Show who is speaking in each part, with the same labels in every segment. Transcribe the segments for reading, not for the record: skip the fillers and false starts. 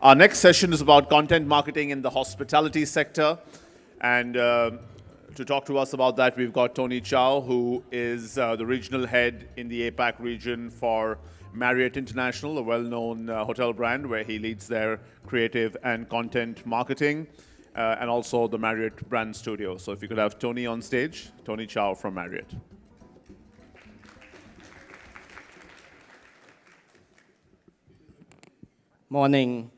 Speaker 1: Our next session is about content marketing in the hospitality sector. And to talk to us about that, we've got Tony Chow, who is the regional head in the APAC region for Marriott International, a well-known hotel brand where he leads their creative and content marketing, and also the Marriott Brand Studio. So if you could have Tony on stage, Tony Chow from Marriott.
Speaker 2: Morning.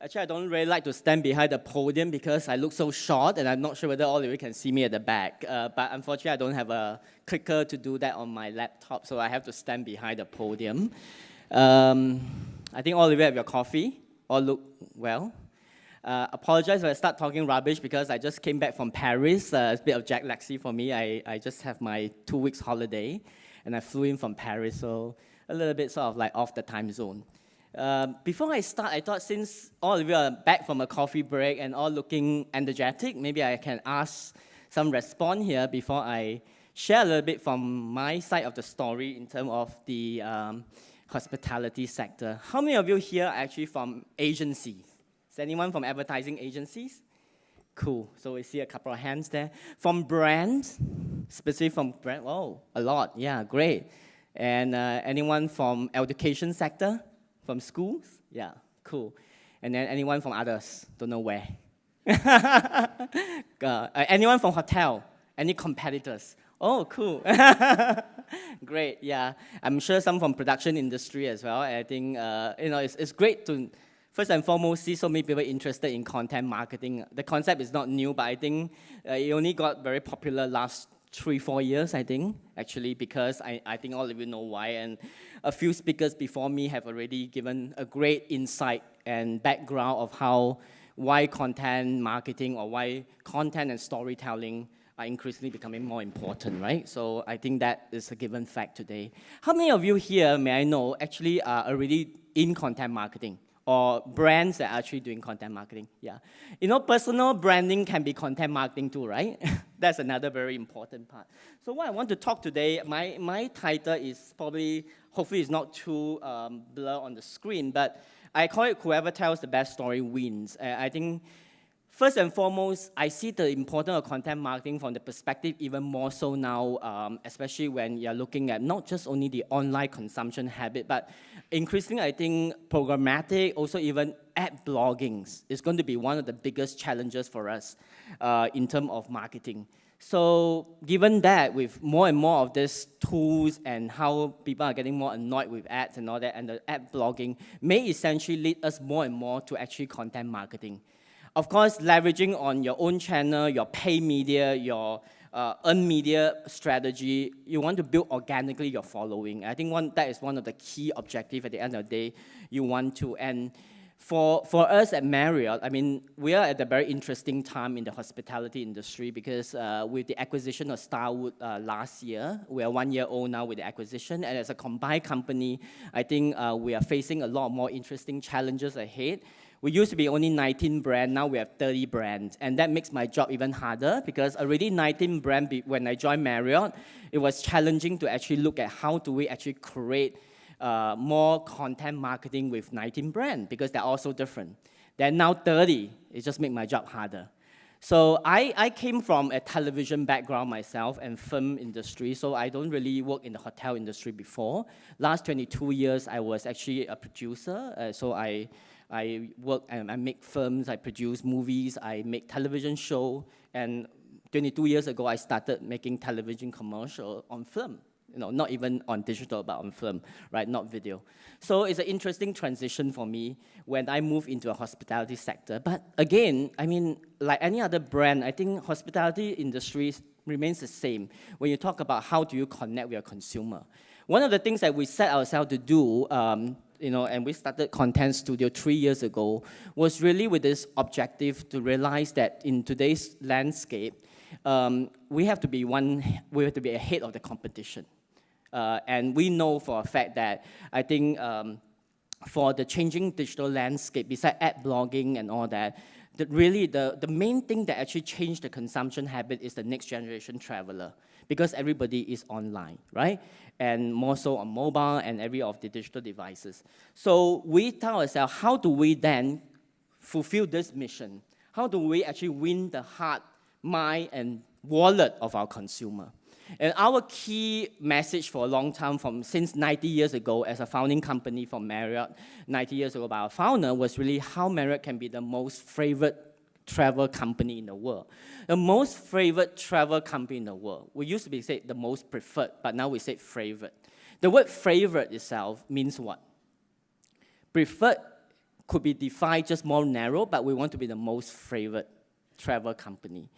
Speaker 2: Actually, I don't really like to stand behind the podium because I look so short and I'm not sure whether all of you can see me at the back. But unfortunately, I don't have a clicker to do that on my laptop, so I have to stand behind the podium. I think all of you have your coffee. All look well. Apologize if I start talking rubbish because I just came back from Paris. It's a bit of jet lag for me. I just have my 2 weeks holiday and I flew in from Paris, so a little bit sort of like off the time zone. Before I start, I thought since all of you are back from a coffee break and all looking energetic, maybe I can ask some response here before I share a little bit from my side of the story in terms of the hospitality sector. How many of you here are actually from agencies? Is anyone from advertising agencies? Cool. So we see a couple of hands there. From brands? Specifically from brand? Oh, a lot. Yeah, great. And anyone from education sector? From schools? Yeah, cool. And then anyone from others? Don't know where. Anyone from hotel? Any competitors? Oh, cool. Great, yeah. I'm sure some from production industry as well. I think it's great to, first and foremost, see so many people interested in content marketing. The concept is not new, but I think it only got very popular last 3-4 years, I think, actually, because I think all of you know why, and a few speakers before me have already given a great insight and background of why content marketing or why content and storytelling are increasingly becoming more important, right? So I think that is a given fact today. How many of you here, may I know, actually are already in content marketing? Or brands that are actually doing content marketing, yeah. You know, personal branding can be content marketing too, right? That's another very important part. So what I want to talk today, my title is probably, hopefully it's not too blur on the screen, but I call it whoever tells the best story wins. I think, first and foremost, I see the importance of content marketing from the perspective even more so now, especially when you're looking at not just only the online consumption habit, but increasingly, I think programmatic, also even ad blogging is going to be one of the biggest challenges for us in terms of marketing. So given that, with more and more of these tools and how people are getting more annoyed with ads and all that, and the ad blogging may essentially lead us more and more to actually content marketing. Of course, leveraging on your own channel, your pay media, your earned media strategy, you want to build organically your following. I think that is one of the key objectives at the end of the day you want to. And for us at Marriott, I mean, we are at a very interesting time in the hospitality industry because with the acquisition of Starwood last year, we are 1 year old now with the acquisition, and as a combined company, I think we are facing a lot more interesting challenges ahead. We used to be only 19 brands, now we have 30 brands. And that makes my job even harder because already 19 brands, when I joined Marriott, it was challenging to actually look at how do we actually create more content marketing with 19 brands because they're all so different. Then now 30, it just makes my job harder. So I came from a television background myself and film industry, so I don't really work in the hotel industry before. Last 22 years, I was actually a producer, so I work and I make films, I produce movies, I make television show, and 22 years ago I started making television commercial on film. You know, not even on digital, but on film, right? Not video. So it's an interesting transition for me when I move into a hospitality sector. But again, I mean, like any other brand, I think hospitality industry remains the same when you talk about how do you connect with your consumer. One of the things that we set ourselves to do, and we started Content Studio 3 years ago, was really with this objective to realize that in today's landscape, we have to be ahead of the competition. And we know for a fact that I think for the changing digital landscape, besides ad blogging and all that, really the main thing that actually changed the consumption habit is the next generation traveler, because everybody is online, right? And more so on mobile and every of the digital devices. So we tell ourselves, how do we then fulfill this mission? How do we actually win the heart, mind, and wallet of our consumer? And our key message for a long time, since 90 years ago, as a founding company for Marriott, 90 years ago by our founder, was really how Marriott can be the most favorite travel company in the world. The most favorite travel company in the world. We used to be say the most preferred, but now we say favorite. The word favorite itself means what? Preferred could be defined just more narrow, but we want to be the most favorite travel company.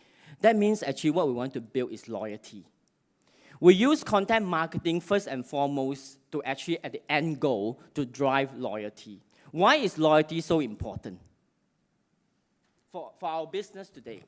Speaker 2: That means actually what we want to build is loyalty. We use content marketing first and foremost to actually, at the end goal, to drive loyalty. Why is loyalty so important? For our business today,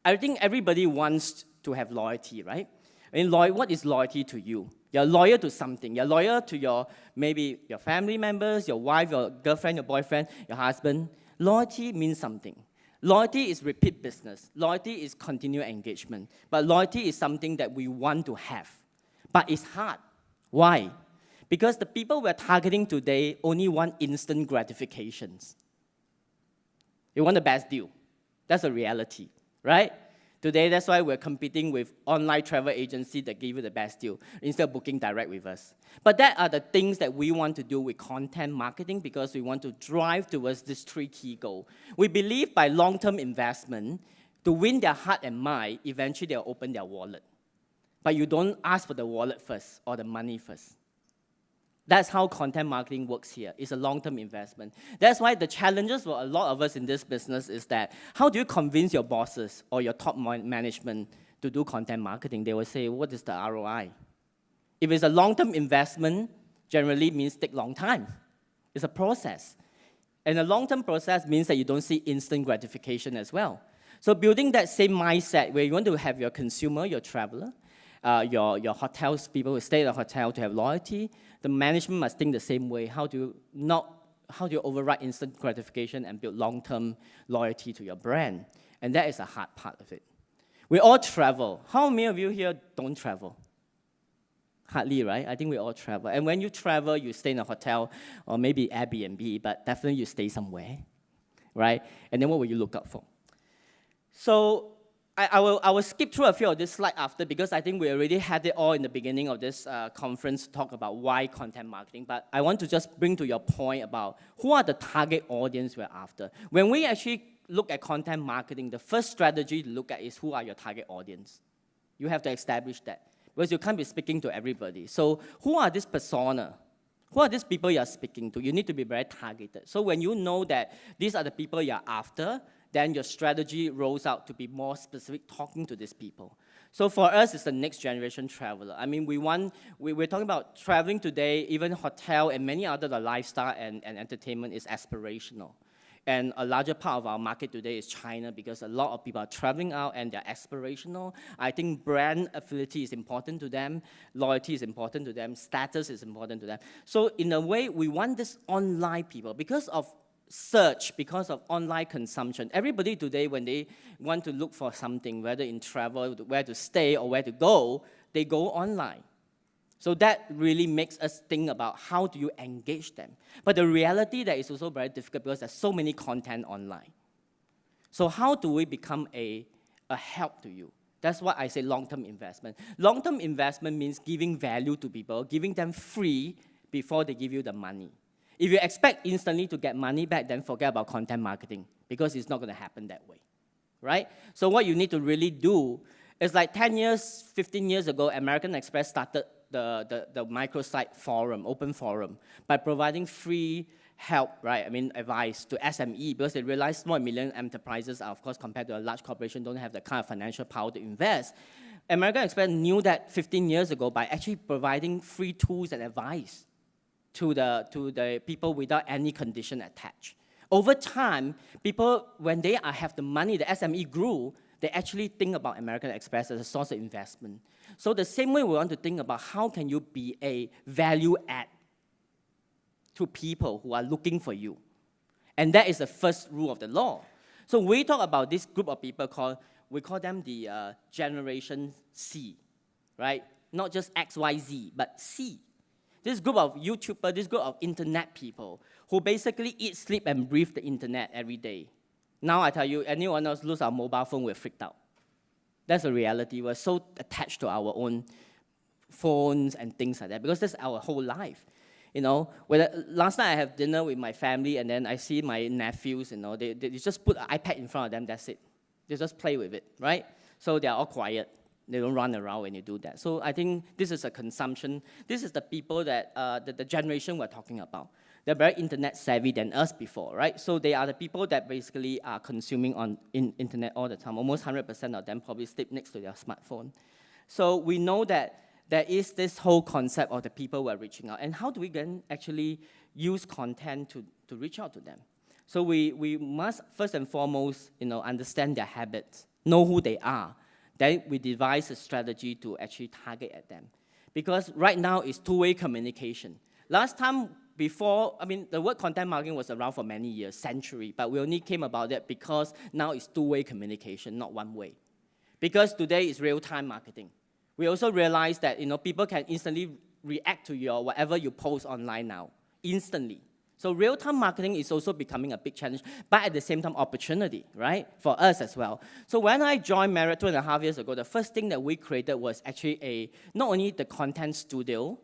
Speaker 2: I think everybody wants to have loyalty, right? I mean, what is loyalty to you? You're loyal to something. You're loyal to maybe your family members, your wife, your girlfriend, your boyfriend, your husband. Loyalty means something. Loyalty is repeat business. Loyalty is continual engagement. But loyalty is something that we want to have. But it's hard. Why? Because the people we're targeting today only want instant gratifications. They want the best deal. That's a reality, right? Today, that's why we're competing with online travel agencies that give you the best deal instead of booking direct with us. But that are the things that we want to do with content marketing because we want to drive towards these three key goals. We believe by long-term investment, to win their heart and mind, eventually they'll open their wallet. But you don't ask for the wallet first or the money first. That's how content marketing works here. It's a long-term investment. That's why the challenges for a lot of us in this business is that how do you convince your bosses or your top management to do content marketing? They will say, what is the ROI? If it's a long-term investment, generally means take long time. It's a process. And a long-term process means that you don't see instant gratification as well. So building that same mindset where you want to have your consumer, your traveler, your hotels, people who stay at a hotel to have loyalty, the management must think the same way. How do you override instant gratification and build long-term loyalty to your brand? And that is a hard part of it. We all travel. How many of you here don't travel? Hardly, right? I think we all travel. And when you travel, you stay in a hotel or maybe Airbnb, but definitely you stay somewhere, right? And then what will you look out for? So I will skip through a few of this slide after because I think we already had it all in the beginning of this conference to talk about why content marketing. But I want to just bring to your point about who are the target audience we're after. When we actually look at content marketing, the first strategy to look at is who are your target audience. You have to establish that because you can't be speaking to everybody. So who are this persona? Who are these people you're speaking to? You need to be very targeted. So when you know that these are the people you're after, then your strategy rolls out to be more specific talking to these people. So for us, it's the next generation traveler. I mean, we're talking about traveling today, even hotel and many other the lifestyle and entertainment is aspirational. And a larger part of our market today is China because a lot of people are traveling out and they're aspirational. I think brand affinity is important to them, loyalty is important to them, status is important to them. So in a way, we want this online people because of search, because of online consumption. Everybody today, when they want to look for something, whether in travel, where to stay or where to go, they go online. So that really makes us think about how do you engage them. But the reality that is also very difficult because there's so many content online. So how do we become a help to you? That's why I say long-term investment. Long-term investment means giving value to people, giving them free before they give you the money. If you expect instantly to get money back, then forget about content marketing because it's not going to happen that way, right? So what you need to really do is like 10 years, 15 years ago, American Express started the microsite forum, open forum, by providing free help, right? I mean, advice to SME because they realized small and medium enterprises are, of course, compared to a large corporation, don't have the kind of financial power to invest. American Express knew that 15 years ago by actually providing free tools and advice to the people without any condition attached. Over time, people, when they have the money, the SME grew, they actually think about American Express as a source of investment. So the same way we want to think about how can you be a value add to people who are looking for you. And that is the first rule of the law. So we talk about this group of people we call them the Generation C, right? Not just X, Y, Z, but C. This group of YouTubers, this group of internet people who basically eat, sleep, and breathe the internet every day. Now I tell you, anyone else lose our mobile phone, we're freaked out. That's the reality. We're so attached to our own phones and things like that because that's our whole life. You know, last night I have dinner with my family and then I see my nephews, you know, they just put an iPad in front of them, that's it. They just play with it, right? So they're all quiet. They don't run around when you do that. So I think this is a consumption. This is the people that, the generation we're talking about. They're very internet savvy than us before, right? So they are the people that basically are consuming on internet all the time. Almost 100% of them probably sleep next to their smartphone. So we know that there is this whole concept of the people we're reaching out. And how do we then actually use content to reach out to them? So we must, first and foremost, you know, understand their habits, know who they are. Then we devise a strategy to actually target at them. Because right now it's two-way communication. Last time, before, I mean, the word content marketing was around for many years, century, but we only came about that because now it's two-way communication, not one way. Because today is real-time marketing. We also realize that, you know, people can instantly react to your whatever you post online now, instantly. So real-time marketing is also becoming a big challenge, but at the same time, opportunity, right, for us as well. So when I joined Marriott 2.5 years ago, the first thing that we created was actually not only the content studio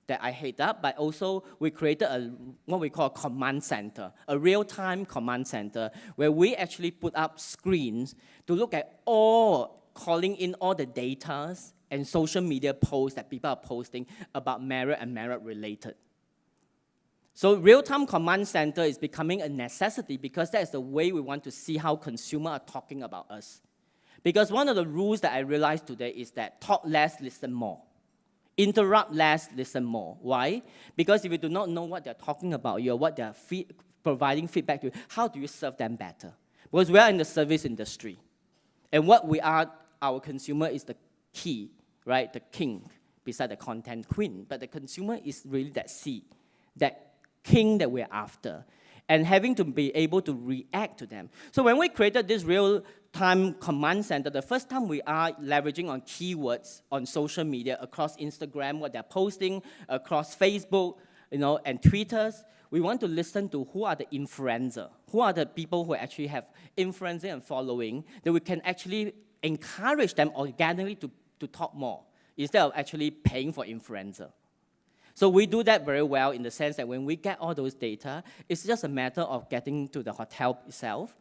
Speaker 2: that I head up, but also we created what we call a command center, a real-time command center, where we actually put up screens to look at calling in all the data and social media posts that people are posting about Marriott and Marriott related. So real-time command center is becoming a necessity because that's the way we want to see how consumers are talking about us. Because one of the rules that I realized today is that talk less, listen more. Interrupt less, listen more. Why? Because if you do not know what they're talking about you or what they're providing feedback to you, how do you serve them better? Because we are in the service industry. And what we are, our consumer is the key, right? The king, beside the content queen. But the consumer is really that seed, that king that we're after, and having to be able to react to them. So when we created this real-time command center, the first time we are leveraging on keywords on social media across Instagram, what they're posting, across Facebook, you know, and Twitters, we want to listen to who are the influencers, who are the people who actually have influencing and following, that we can actually encourage them organically to talk more, instead of actually paying for influencer. So we do that very well in the sense that when we get all those data, it's just a matter of getting to the hotel itself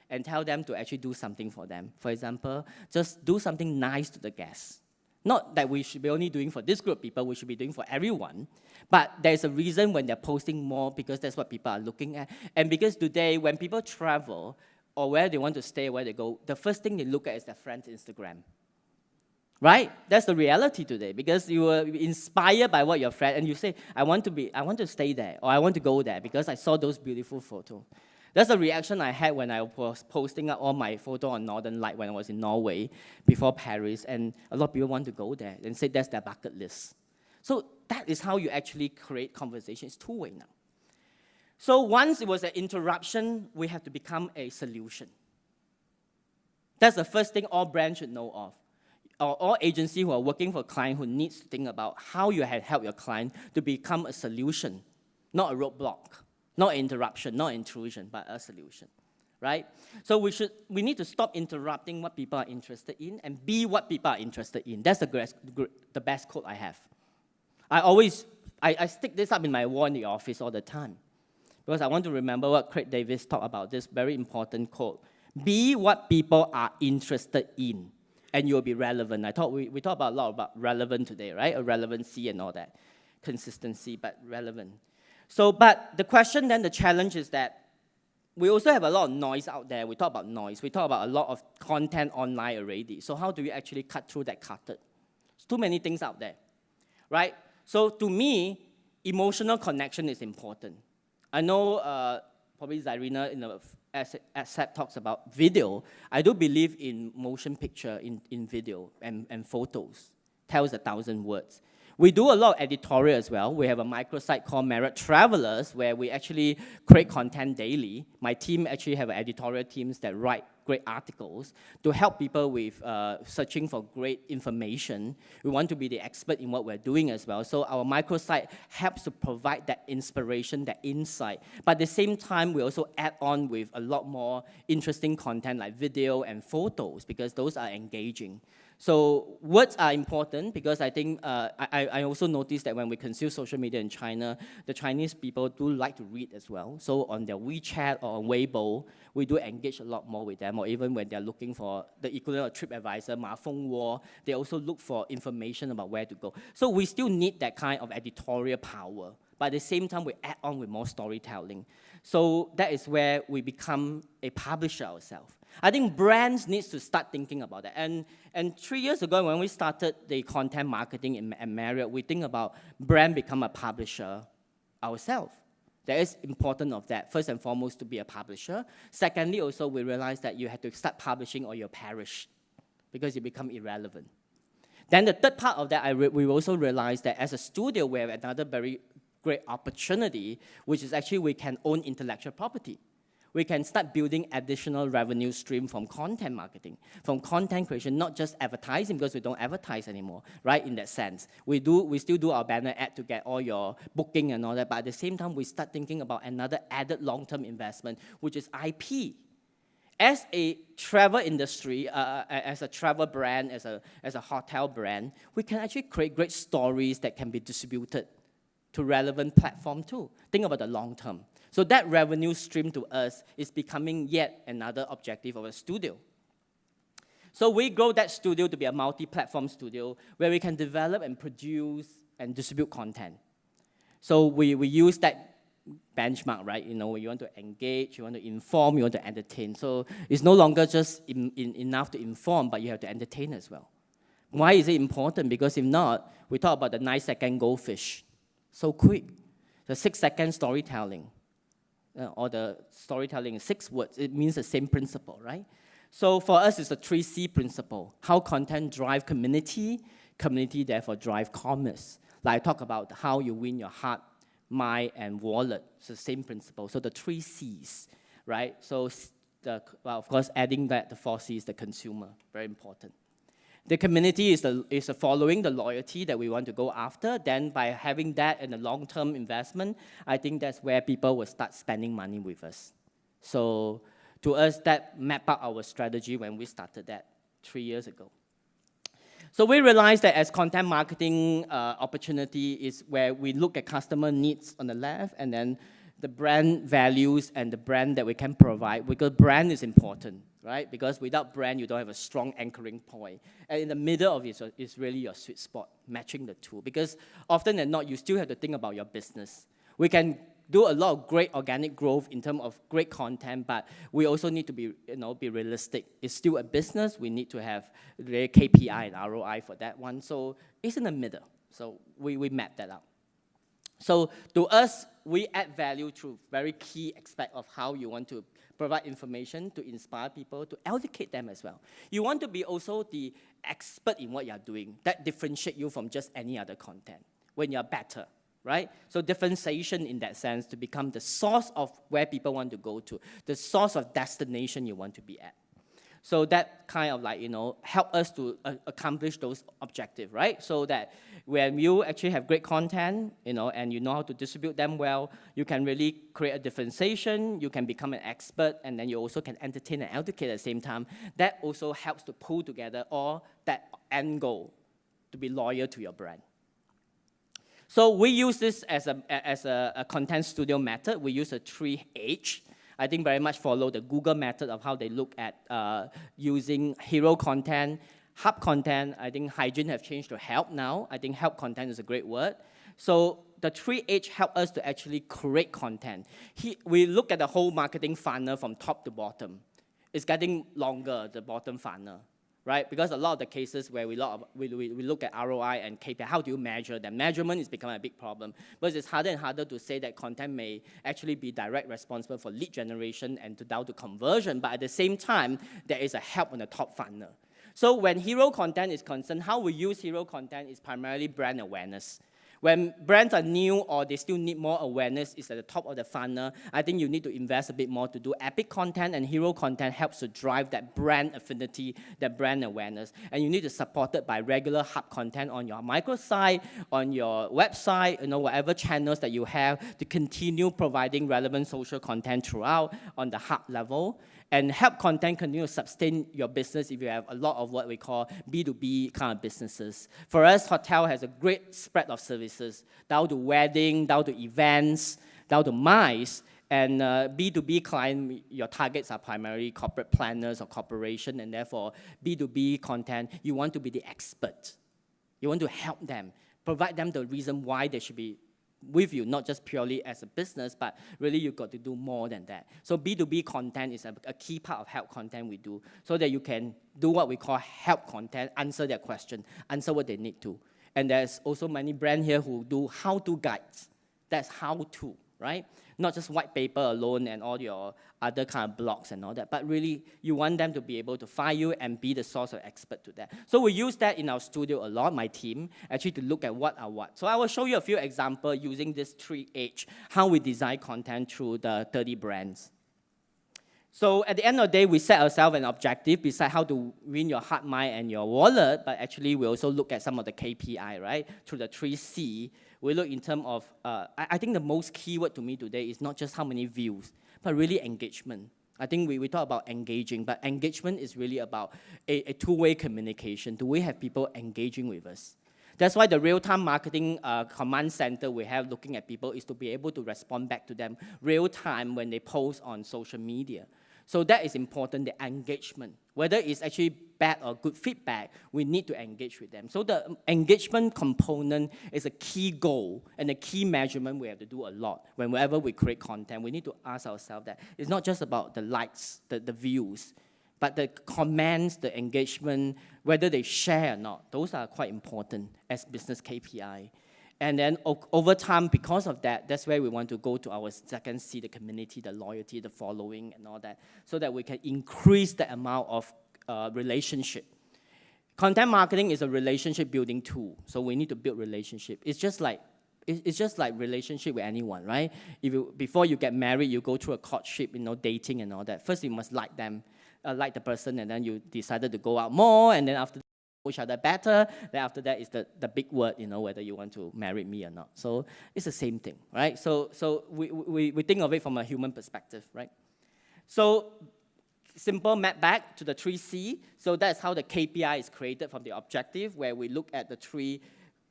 Speaker 2: and tell them to actually do something for them. For example, just do something nice to the guests. Not that we should be only doing for this group of people, we should be doing for everyone. But there's a reason when they're posting more because that's what people are looking at. And because today, when people travel or where they want to stay, where they go, the first thing they look at is their friend's Instagram. Right? That's the reality today because you were inspired by what your friend, and you say, I want to stay there, or I want to go there because I saw those beautiful photos. That's the reaction I had when I was posting up all my photo on Northern Light when I was in Norway before Paris, and a lot of people want to go there and say that's their bucket list. So that is how you actually create conversation. It's two-way now. So once it was an interruption, we have to become a solution. That's the first thing all brands should know of. Or all agencies who are working for a client who needs to think about how you have helped your client to become a solution, not a roadblock, not interruption, not intrusion, but a solution, right? So we need to stop interrupting what people are interested in and be what people are interested in. That's the best quote I have. I stick this up in my wall in the office all the time because I want to remember what Craig Davis talked about, this very important quote. Be what people are interested in, and you'll be relevant. We talk about a lot about relevant today, right? A relevancy and all that. Consistency, but relevant. So, but the question then, the challenge is that we also have a lot of noise out there. We talk about noise. We talk about a lot of content online already. So how do we actually cut through that clutter? There's too many things out there, right? So to me, emotional connection is important. I know probably Zarina in the ASAP talks about video. I do believe in motion picture, in video and photos. Tells 1,000 words. We do a lot of editorial as well. We have a microsite called Marriott Travelers, where we actually create content daily. My team actually have editorial teams that write great articles to help people with searching for great information. We want to be the expert in what we're doing as well. So our microsite helps to provide that inspiration, that insight. But at the same time, we also add on with a lot more interesting content like video and photos, because those are engaging. So words are important, because I think I also noticed that when we consume social media in China, the Chinese people do like to read as well. So on their WeChat or on Weibo, we do engage a lot more with them, or even when they're looking for the equivalent of TripAdvisor, Ma Feng Wo, they also look for information about where to go. So we still need that kind of editorial power, but at the same time, we add on with more storytelling. So that is where we become a publisher ourselves. I think brands need to start thinking about that. And 3 years ago, when we started the content marketing at Marriott, we think about brand become a publisher ourselves. There is important of that, first and foremost, to be a publisher. Secondly, also, we realized that you have to start publishing or you'll perish, because you become irrelevant. Then the third part of that, we also realized that as a studio, we have another very great opportunity, which is actually we can own intellectual property. We can start building additional revenue stream from content marketing, from content creation, not just advertising, because we don't advertise anymore, right, in that sense. We still do our banner ad to get all your booking and all that, but at the same time, we start thinking about another added long-term investment, which is IP. As a travel industry, as a travel brand, as a hotel brand, we can actually create great stories that can be distributed to relevant platform too. Think about the long term. So that revenue stream to us is becoming yet another objective of a studio. So we grow that studio to be a multi-platform studio where we can develop and produce and distribute content. So we use that benchmark, right? You know, you want to engage, you want to inform, you want to entertain. So it's no longer just enough to inform, but you have to entertain as well. Why is it important? Because if not, we talk about the 9-second goldfish. So quick. The 6-second storytelling, or the storytelling in 6 words, it means the same principle, right? So for us, it's the 3C principle. How content drive community, community therefore drive commerce. Like I talk about how you win your heart, mind, and wallet. It's the same principle. So the 3 Cs, right? So well, of course, adding that the 4 Cs, the consumer, very important. The community is following the loyalty that we want to go after. Then by having that and a long-term investment, I think that's where people will start spending money with us. So to us, that mapped out our strategy when we started that 3 years ago. So we realized that as content marketing opportunity is where we look at customer needs on the left, and then the brand values and the brand that we can provide, because brand is important, right? Because without brand, you don't have a strong anchoring point. And in the middle of it is really your sweet spot, matching the two. Because often than not, you still have to think about your business. We can do a lot of great organic growth in terms of great content, but we also need to be realistic. It's still a business. We need to have the KPI and ROI for that one. So it's in the middle. So we map that out. So to us, we add value through very key aspect of how you want to provide information to inspire people, to educate them as well. You want to be also the expert in what you're doing. That differentiates you from just any other content when you're better, right? So differentiation in that sense to become the source of where people want to go to, the source of destination you want to be at. So that kind of like, help us to accomplish those objectives, right? So that when you actually have great content, and you know how to distribute them well, you can really create a differentiation, you can become an expert, and then you also can entertain and educate at the same time. That also helps to pull together all that end goal to be loyal to your brand. So we use this as a content studio method. We use a 3H. I think very much follow the Google method of how they look at using hero content, hub content. I think hygiene have changed to help now. I think help content is a great word. So the 3H help us to actually create content. We look at the whole marketing funnel from top to bottom. It's getting longer, the bottom funnel, right? Because a lot of the cases where we look at ROI and KPI, how do you measure them? Measurement is becoming a big problem, because it's harder and harder to say that content may actually be direct responsible for lead generation and down to conversion, but at the same time, there is a help on the top funnel. So when hero content is concerned, how we use hero content is primarily brand awareness. When brands are new or they still need more awareness, it's at the top of the funnel. I think you need to invest a bit more to do epic content, and hero content helps to drive that brand affinity, that brand awareness. And you need to support it by regular hub content on your microsite, on your website, whatever channels that you have to continue providing relevant social content throughout on the hub level. And help content continue to sustain your business if you have a lot of what we call B2B kind of businesses. For us, hotel has a great spread of services, down to wedding, down to events, down to MICE. And B2B client, your targets are primarily corporate planners or corporation, and therefore B2B content, you want to be the expert. You want to help them, provide them the reason why they should be with you, not just purely as a business, but really you've got to do more than that. So B2B content is a key part of help content we do, so that you can do what we call help content, answer their question, answer what they need to. And there's also many brands here who do how-to guides. That's how-to, right? Not just white paper alone and all your other kind of blogs and all that, but really you want them to be able to find you and be the source of expert to that. So we use that in our studio a lot, my team, actually to look at what are what. So I will show you a few examples using this 3H, how we design content through the 30 brands. So at the end of the day, we set ourselves an objective besides how to win your heart, mind, and your wallet, but actually we also look at some of the KPI, right? Through the 3C, we look in terms of, I think the most key word to me today is not just how many views, but really engagement. I think we talk about engaging, but engagement is really about a two-way communication. Do we have people engaging with us? That's why the real-time marketing command center we have looking at people is to be able to respond back to them real-time when they post on social media. So that is important, the engagement. Whether it's actually bad or good feedback, we need to engage with them. So the engagement component is a key goal and a key measurement we have to do a lot. Whenever we create content, we need to ask ourselves that it's not just about the likes, the views, but the comments, the engagement, whether they share or not, those are quite important as business KPI. And then over time, because of that, that's where we want to go to our second C, the community, the loyalty, the following, and all that, so that we can increase the amount of relationship. Content marketing is a relationship building tool, so we need to build relationship. It's just like relationship with anyone, right? Before you get married, you go through a courtship, dating and all that. First, you must like them, like the person, and then you decided to go out more, and then after each other better. Then after that is the big word, whether you want to marry me or not. So it's the same thing, right? So we think of it from a human perspective, right? So simple map back to the 3C. So that's how the KPI is created from the objective, where we look at the three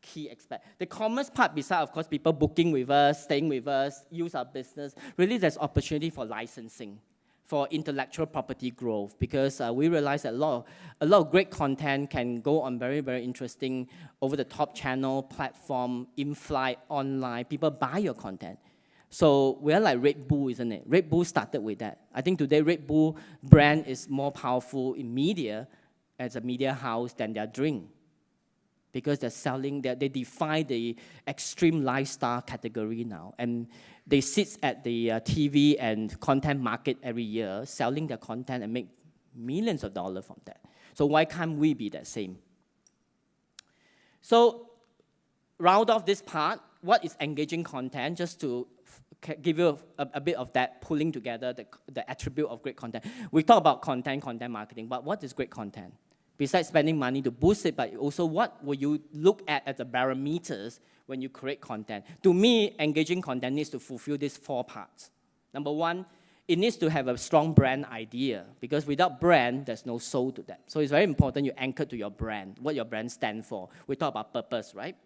Speaker 2: key aspects. The commerce part, besides, of course, people booking with us, staying with us, use our business, really there's opportunity for licensing, for intellectual property growth, because we realize that a lot of great content can go on very, very interesting over-the-top channel, platform, in-flight, online. People buy your content. So we're like Red Bull, isn't it? Red Bull started with that. I think today Red Bull brand is more powerful in media as a media house than their drink, because they're selling, they define the extreme lifestyle category now. And they sit at the TV and content market every year, selling their content and make millions of dollars from that. So why can't we be that same? So round off this part, what is engaging content? Just to give you a bit of that, pulling together the attribute of great content. We talk about content marketing, but what is great content? Besides spending money to boost it, but also what will you look at as the barometers when you create content? To me, engaging content needs to fulfill these 4 parts. Number one, it needs to have a strong brand idea, because without brand, there's no soul to that. So it's very important you anchor to your brand, what your brand stands for. We talk about purpose, right?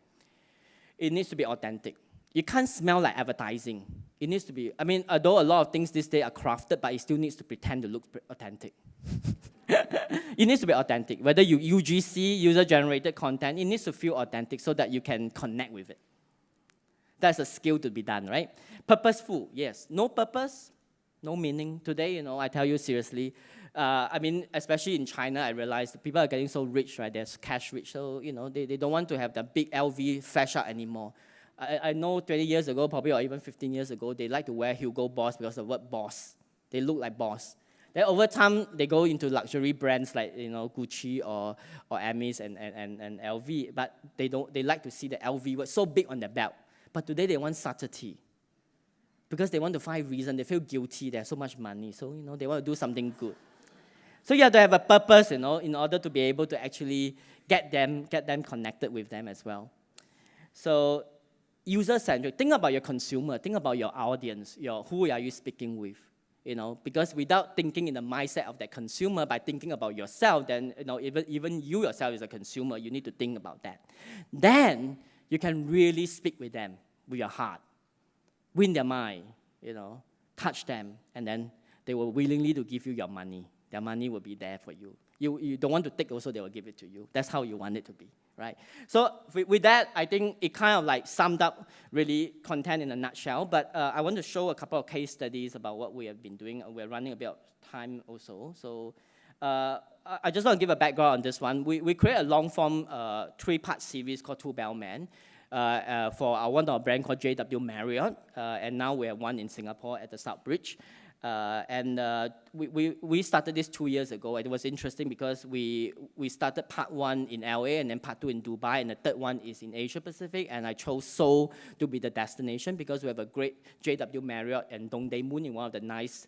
Speaker 2: It needs to be authentic. You can't smell like advertising. It needs to be, although a lot of things these days are crafted, but it still needs to pretend to look authentic. It needs to be authentic. Whether you UGC, user-generated content, it needs to feel authentic so that you can connect with it. That's a skill to be done, right? Purposeful, yes. No purpose, no meaning. Today, I tell you seriously, especially in China, I realized people are getting so rich, right? They're cash rich, so, they don't want to have the big LV flash out anymore. I know 20 years ago, probably, or even 15 years ago, they like to wear Hugo Boss because of the word boss. They look like boss. Then over time, they go into luxury brands like Gucci or Hermes and LV, but they like to see the LV word so big on their belt. But today they want subtlety. Because they want to find reason, they feel guilty, they have so much money, so they want to do something good. So you have to have a purpose, in order to be able to actually get them connected with them as well. So user-centric, think about your consumer, think about your audience, who are you speaking with, because without thinking in the mindset of that consumer, by thinking about yourself, then even you yourself as a consumer, you need to think about that. Then you can really speak with them with your heart. Win their mind, touch them, and then they will willingly to give you your money. Their money will be there for you. You don't want to take also, they will give it to you. That's how you want it to be, right? So with that, I think it kind of like summed up really content in a nutshell, but I want to show a couple of case studies about what we have been doing. We're running a bit of time also. So I just want to give a background on this one. We create a long-form 3-part series called Two Bellmen. For one of our brand called JW Marriott, and now we have one in Singapore at the South Bridge. We started this 2 years ago. It was interesting because we started part 1 in LA and then part 2 in Dubai, and the third one is in Asia Pacific. And I chose Seoul to be the destination because we have a great JW Marriott and Dongdae Moon in one of the nice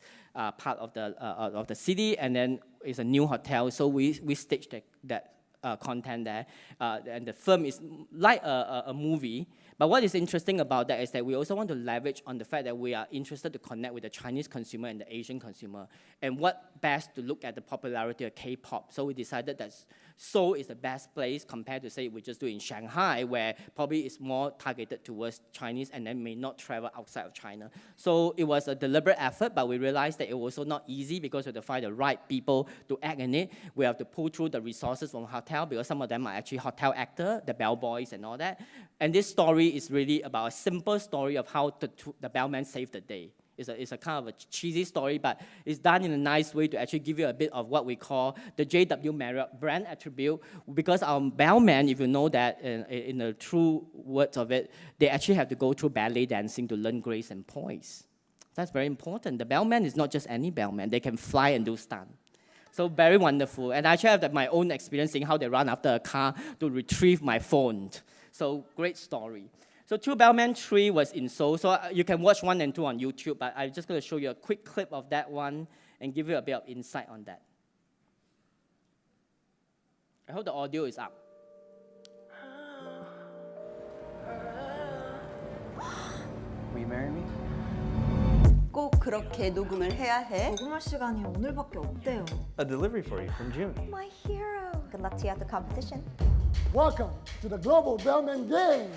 Speaker 2: part of the city, and then it's a new hotel. So we staged that content there, and the film is like a movie. But what is interesting about that is that we also want to leverage on the fact that we are interested to connect with the Chinese consumer and the Asian consumer, and what best to look at the popularity of K-pop. So we decided that Seoul is the best place compared to, say, we just do in Shanghai, where probably it's more targeted towards Chinese and then may not travel outside of China. So it was a deliberate effort, but we realized that it was also not easy because we have to find the right people to act in it. We have to pull through the resources from hotel because some of them are actually hotel actors, the bellboys and all that. And this story is really about a simple story of how the bellman saved the day. It's a kind of a cheesy story, but it's done in a nice way to actually give you a bit of what we call the JW Marriott brand attribute, because our bellman, if you know that in the true words of it, they actually have to go through ballet dancing to learn grace and poise. That's very important. The bellman is not just any bellman. They can fly and do stunt. So very wonderful. And I actually have my own experience seeing how they run after a car to retrieve my phone. So great story. So Two Bellmen 3 was in Seoul. So you can watch 1 and 2 on YouTube, but I'm just going to show you a quick clip of that one and give you a bit of insight on that. I hope the audio is up.
Speaker 3: Will you marry me?
Speaker 4: 꼭 그렇게 녹음을 해야 해.
Speaker 5: 녹음할 시간이 오늘밖에 없대요.
Speaker 3: A delivery for you from June.
Speaker 5: My hero. Good luck to you at the competition.
Speaker 6: Welcome to the Global Bellman Game.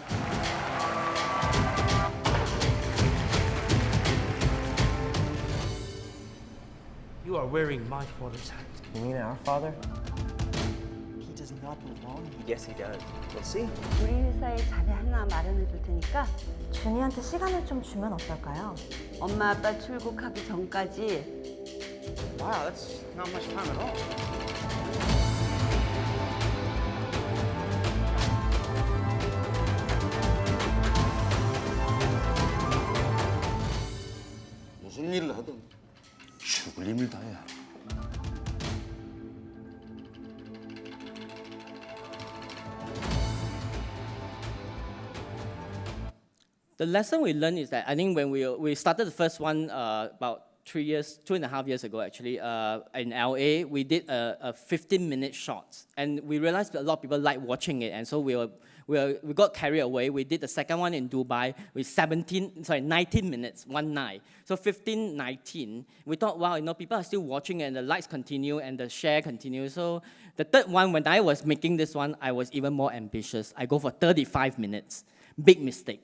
Speaker 7: You are wearing my father's hat.
Speaker 3: You mean our father? He does not belong here. Yes, he does. We'll see.
Speaker 4: 우리 회사에 자리 하나 마련해 줄 테니까
Speaker 5: 준이한테 시간을 좀 주면 어떨까요?
Speaker 4: 엄마 아빠 출국하기 전까지
Speaker 3: Wow, that's not much time at all.
Speaker 8: 무슨 일을 하든 죽을 힘을 다해야.
Speaker 2: The lesson we learned is that I think when we started the first one about 2.5 years ago actually, in LA, we did a 15-minute short, and we realized that a lot of people like watching it, and so we got carried away. We did the second one in Dubai with 19 minutes, one night. So 15, 19. We thought, wow, people are still watching and the likes continue and the share continues. So the third one, when I was making this one, I was even more ambitious. I go for 35 minutes. Big mistake.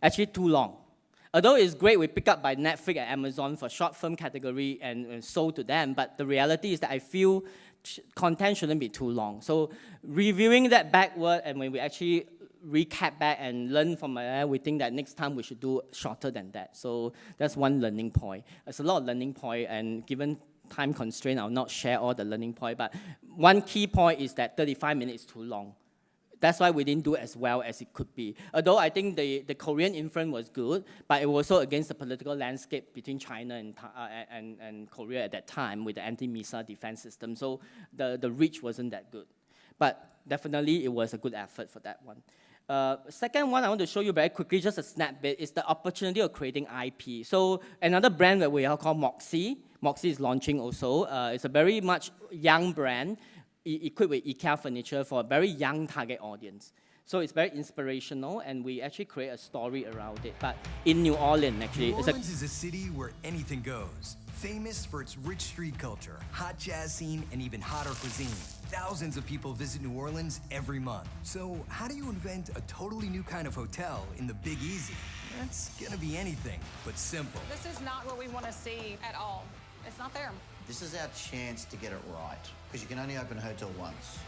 Speaker 2: Actually too long. Although it's great, we pick up by Netflix and Amazon for short film category and sold to them, but the reality is that I feel content shouldn't be too long. So reviewing that backward, and when we actually recap back and learn from it, we think that next time we should do shorter than that. So that's one learning point. There's a lot of learning point, and given time constraint, I'll not share all the learning point, but one key point is that 35 minutes is too long. That's why we didn't do as well as it could be. Although I think the Korean influence was good, but it was also against the political landscape between China and Korea at that time with the anti-missile defense system. So the reach wasn't that good. But definitely it was a good effort for that one. Second one I want to show you very quickly, just a snap bit, is the opportunity of creating IP. So another brand that we are called Moxie. Moxie is launching also. It's a very much young brand, equipped with IKEA furniture for a very young target audience. So it's very inspirational, and we actually create a story around it. But in New Orleans, actually,
Speaker 9: New Orleans is a city where anything goes. Famous for its rich street culture, hot jazz scene, and even hotter cuisine. Thousands of people visit New Orleans every month. So how do you invent a totally new kind of hotel in the Big Easy? That's gonna be anything but simple.
Speaker 10: This is not what we want to see at all. It's not there.
Speaker 11: This is our chance to get it right, because you can only open a hotel once.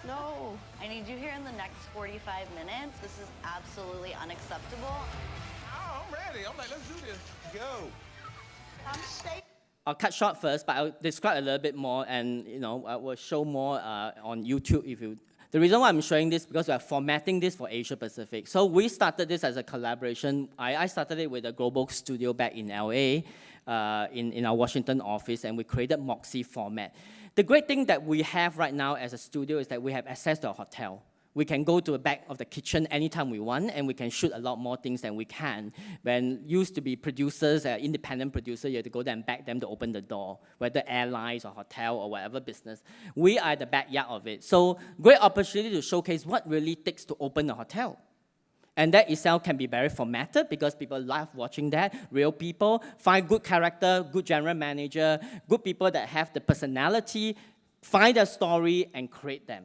Speaker 12: No. I need you here in the next 45 minutes. This is absolutely unacceptable.
Speaker 13: Oh, I'm ready. I'm like, let's do this. Go.
Speaker 12: I'm staying.
Speaker 2: I'll cut short first, but I'll describe a little bit more, and I will show more on YouTube if you. The reason why I'm showing this because we are formatting this for Asia Pacific. So we started this as a collaboration. I started it with a global studio back in LA, in our Washington office, and we created Moxie format. The great thing that we have right now as a studio is that we have access to a hotel. We can go to the back of the kitchen anytime we want, and we can shoot a lot more things than we can. When used to be producers, independent producer, you have to go there and beg them to open the door, whether airlines or hotel or whatever business. We are the backyard of it. So great opportunity to showcase what really takes to open a hotel. And that itself can be very formatted because people love watching that. Real people, find good character, good general manager, good people that have the personality, find a story and create them.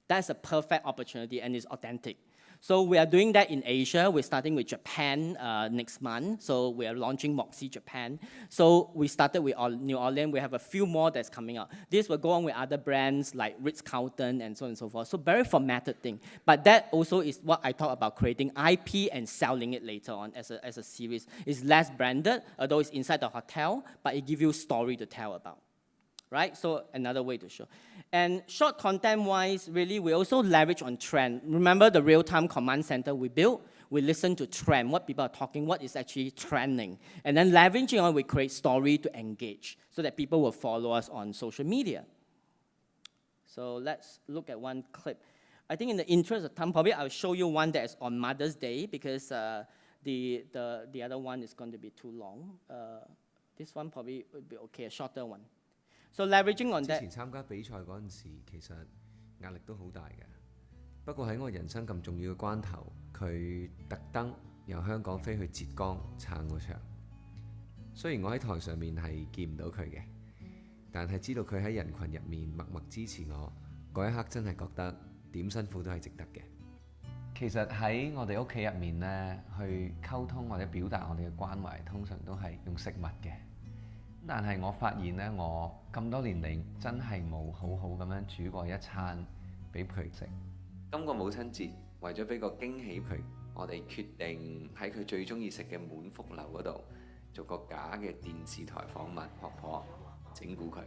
Speaker 2: That's a perfect opportunity and it's authentic. So we are doing that in Asia. We're starting with Japan next month. So we are launching Moxie Japan. So we started with New Orleans. We have a few more that's coming out. This will go on with other brands like Ritz-Carlton and so on and so forth. So very formatted thing. But that also is what I talk about, creating IP and selling it later on as a series. It's less branded, although it's inside the hotel, but it gives you a story to tell about. Right? So another way to show. And short content-wise, really, we also leverage on trend. Remember the real-time command center we built? We listen to trend, what people are talking, what is actually trending. And then leveraging on, we create story to engage so that people will follow us on social media. So let's look at one clip. I think in the interest of time, probably I'll show you one that is on Mother's Day because the other one is going to be too long. This one probably would be okay, a shorter one. So leveraging on that.
Speaker 14: 之前參加比賽嗰陣時，其實壓力都好大嘅。不過喺我人生咁重要嘅關頭，佢特登由香港飛去浙江撐嗰場。雖然我喺台上面係見唔到佢嘅，但係知道佢喺人群入面默默支持我，嗰一刻真係覺得點辛苦都係值得嘅。其實喺我哋屋企入面呢，去溝通或者表達我哋嘅關懷，通常都係用食物嘅。但係我發現咧，我咁多年嚟真係冇好好咁樣煮過一餐俾佢食。今個母親節為咗俾個驚喜佢，我哋決定喺佢最中意食嘅滿福樓嗰度做個假嘅電視台訪問婆婆，整蠱佢。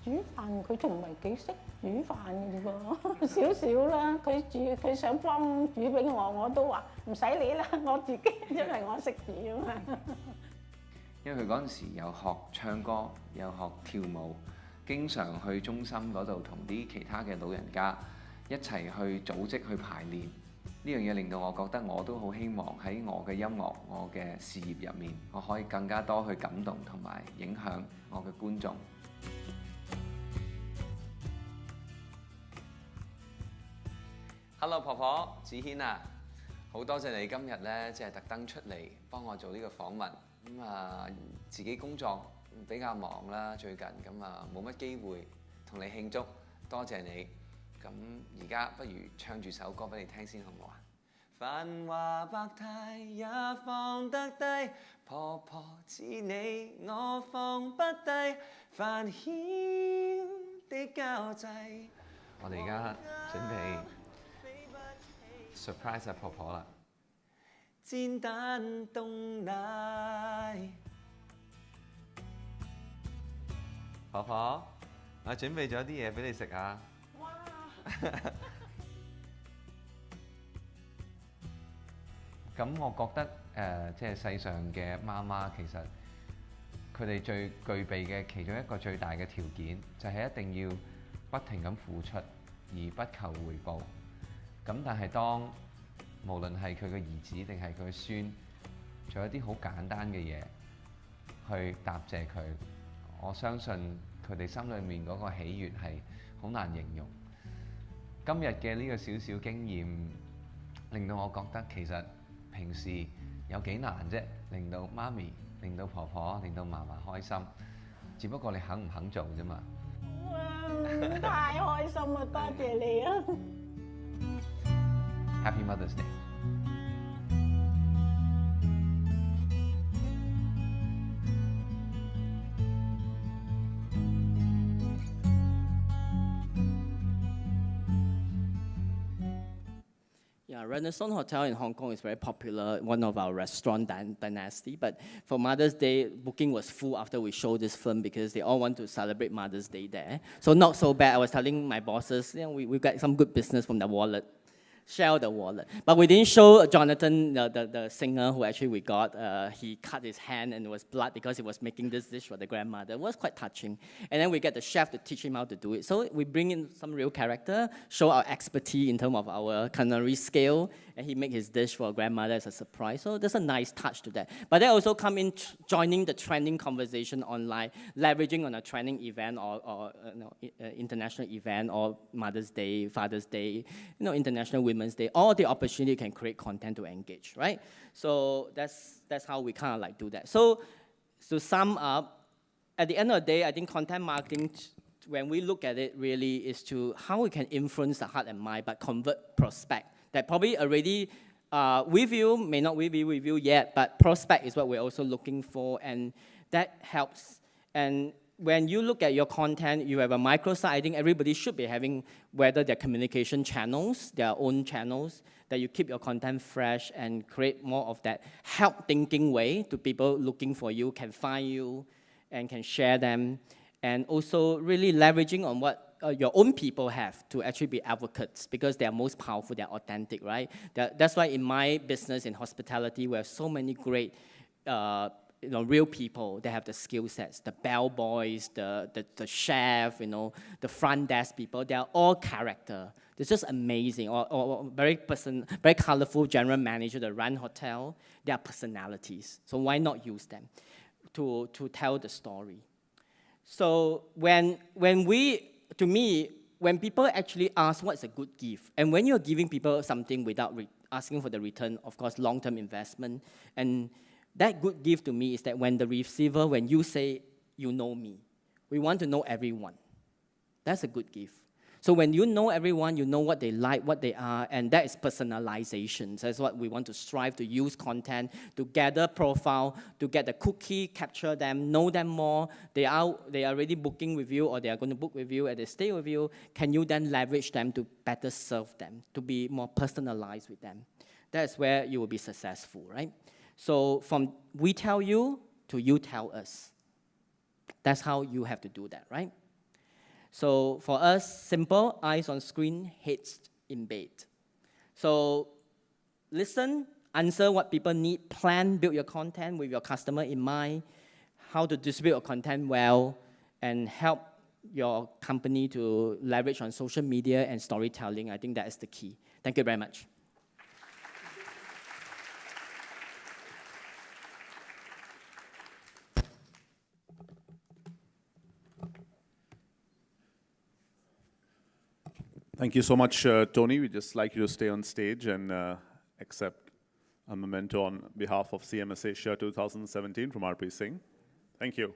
Speaker 15: 煮飯佢仲唔係幾識煮飯嘅喎，少少啦。佢想幫煮俾我，我都話唔使你啦，我自己因為我識煮啊嘛。因為佢嗰陣時又學唱歌，又學跳舞，經常去中心嗰度同啲其他嘅老人家一齊去組織去排練。呢樣嘢令到我覺得我都好希望喺我嘅音樂、我嘅事業入面，我可以更加多去感動同埋影響我嘅觀眾。Hello 婆婆，子軒啊，好多謝你今日咧，即係特登出嚟幫我做呢個訪問。自己工作比較忙啦，最近冇乜機會同你慶祝，多謝你。咁而家不如唱住首歌俾你聽先好唔好啊？繁華百態也放得低，婆婆似你我放不低，煩囂的交際。我哋而家準備 surprise 下婆婆啦。煎蛋凍奶，婆婆
Speaker 14: 我準備咗啲嘢俾你食啊！咁我覺得即係世上嘅媽媽其實佢哋最具備嘅其中一個最大嘅條件，就係一定要不停咁付出而不求回報。咁但係當無論係佢嘅兒子定係佢嘅孫，做一啲好簡單嘅嘢去答謝佢，我相信佢哋心裏面嗰個喜悅係好難形容。今日嘅呢個少少經驗，令到我覺得其實平時有幾難啫，令到媽咪、令到婆婆、令到嫲嫲開心，只不過你肯唔肯做啫嘛。
Speaker 16: 太開心啦！多謝你啊
Speaker 14: Happy Mother's Day！Renaissance
Speaker 2: Hotel in Hong Kong is very popular, one of our restaurant dynasty. But for Mother's Day, booking was full after we showed this film because they all want to celebrate Mother's Day there. So not so bad. I was telling my bosses, we got some good business from the wallet. Shell the wallet. But we didn't show Jonathan, the singer who actually we got. He cut his hand and it was blood because he was making this dish for the grandmother. It was quite touching. And then we get the chef to teach him how to do it. So we bring in some real character, show our expertise in terms of our culinary skill, and he make his dish for grandmother as a surprise. So there's a nice touch to that. But they also come in joining the trending conversation online, leveraging on a trending event or international event or Mother's Day, Father's Day, International Women's Day, all the opportunity can create content to engage, right? So that's how we kind of like do that. So to sum up, at the end of the day, I think content marketing, when we look at it really is to how we can influence the heart and mind, but convert prospect that probably already with you, may not be with you yet, but prospect is what we're also looking for, and that helps. And when you look at your content, you have a microsite. I think everybody should be having, whether they're communication channels, their own channels, that you keep your content fresh and create more of that help thinking way to people looking for you, can find you, and can share them. And also really leveraging on what your own people have to actually be advocates, because they are most powerful, they're authentic, right? That's why in my business, in hospitality, we have so many great real people that have the skill sets, the bellboys, the chef, the front desk people, they are all character. It's just amazing. Or very colorful general manager that run hotel, they are personalities. So why not use them to tell the story? So when people actually ask what's a good gift, and when you're giving people something without asking for the return, of course, long-term investment, and that good gift to me is that when the receiver, when you say, you know me, we want to know everyone. That's a good gift. So when you know everyone, you know what they like, what they are, and that is personalization. That's what we want to strive to use content, to gather profile, to get the cookie, capture them, know them more. They are already booking with you, or they are going to book with you, and they stay with you. Can you then leverage them to better serve them, to be more personalized with them? That's where you will be successful, right? So from we tell you to you tell us. That's how you have to do that, right? So for us, simple, eyes on screen, heads in bed. So listen, answer what people need, plan, build your content with your customer in mind, how to distribute your content well, and help your company to leverage on social media and storytelling. I think that is the key. Thank you very much.
Speaker 1: Thank you so much, Tony. We'd just like you to stay on stage and accept a memento on behalf of CMS Asia 2017 from RP Singh. Thank you.